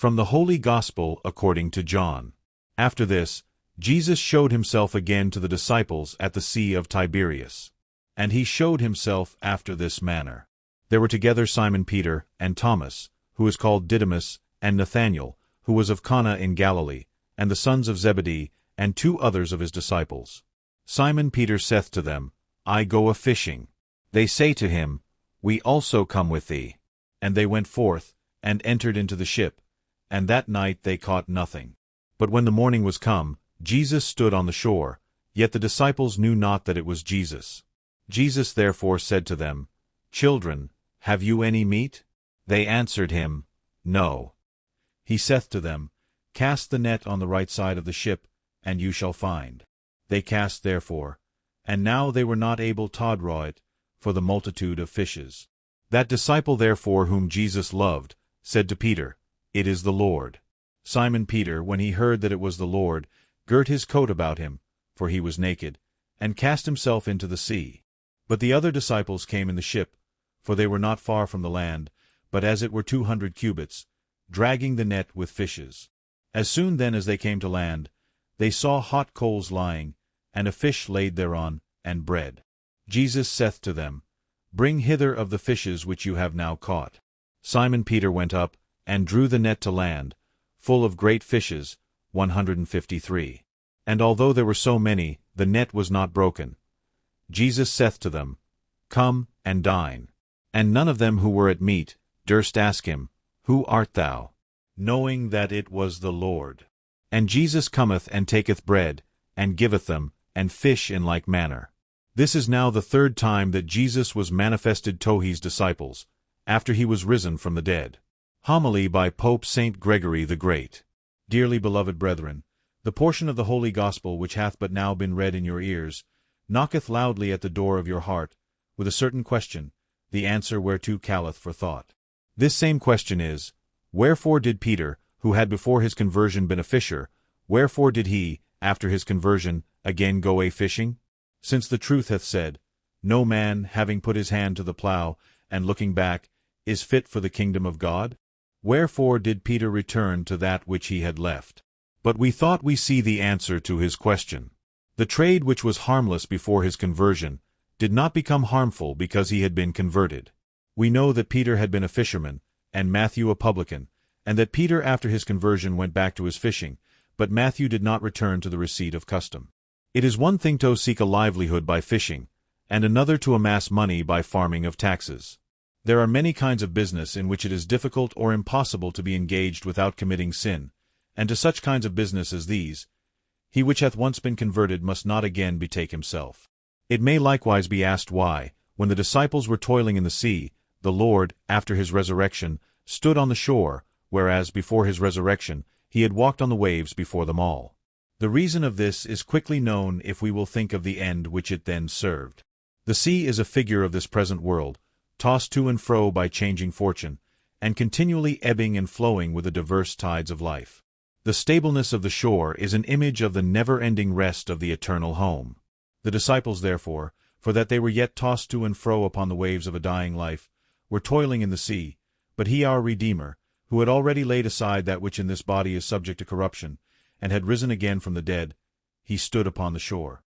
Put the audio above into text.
From the Holy Gospel according to John. After this, Jesus showed himself again to the disciples at the Sea of Tiberias. And he showed himself after this manner. There were together Simon Peter, and Thomas, who is called Didymus, and Nathanael, who was of Cana in Galilee, and the sons of Zebedee, and 2 others of his disciples. Simon Peter saith to them, I go a-fishing. They say to him, We also come with thee. And they went forth, and entered into the ship, and that night they caught nothing. But when the morning was come, Jesus stood on the shore, yet the disciples knew not that it was Jesus. Jesus therefore said to them, Children, have you any meat? They answered him, No. He saith to them, Cast the net on the right side of the ship, and you shall find. They cast therefore, and now they were not able to draw it, for the multitude of fishes. That disciple therefore whom Jesus loved, said to Peter, It is the Lord. Simon Peter, when he heard that it was the Lord, girt his coat about him, for he was naked, and cast himself into the sea. But the other disciples came in the ship, for they were not far from the land, but as it were 200 cubits, dragging the net with fishes. As soon then as they came to land, they saw hot coals lying, and a fish laid thereon, and bread. Jesus saith to them, Bring hither of the fishes which you have now caught. Simon Peter went up, and drew the net to land, full of great fishes, 153. And although there were so many, the net was not broken. Jesus saith to them, Come and dine. And none of them who were at meat durst ask him, Who art thou? Knowing that it was the Lord. And Jesus cometh and taketh bread, and giveth them, and fish in like manner. This is now the 3rd time that Jesus was manifested to his disciples, after he was risen from the dead. Homily by Pope St. Gregory the Great. Dearly beloved brethren, the portion of the Holy Gospel which hath but now been read in your ears, knocketh loudly at the door of your heart, with a certain question, the answer whereto calleth for thought. This same question is, Wherefore did Peter, who had before his conversion been a fisher, wherefore did he, after his conversion, again go a-fishing? Since the truth hath said, No man, having put his hand to the plough, and looking back, is fit for the kingdom of God? Wherefore did Peter return to that which he had left? But we thought we see the answer to his question. The trade which was harmless before his conversion did not become harmful because he had been converted. We know that Peter had been a fisherman, and Matthew a publican, and that Peter after his conversion went back to his fishing, but Matthew did not return to the receipt of custom. It is one thing to seek a livelihood by fishing, and another to amass money by farming of taxes. There are many kinds of business in which it is difficult or impossible to be engaged without committing sin, and to such kinds of business as these, he which hath once been converted must not again betake himself. It may likewise be asked why, when the disciples were toiling in the sea, the Lord, after his resurrection, stood on the shore, whereas before his resurrection he had walked on the waves before them all. The reason of this is quickly known if we will think of the end which it then served. The sea is a figure of this present world, tossed to and fro by changing fortune, and continually ebbing and flowing with the diverse tides of life. The stableness of the shore is an image of the never-ending rest of the eternal home. The disciples, therefore, for that they were yet tossed to and fro upon the waves of a dying life, were toiling in the sea, but he our Redeemer, who had already laid aside that which in this body is subject to corruption, and had risen again from the dead, he stood upon the shore.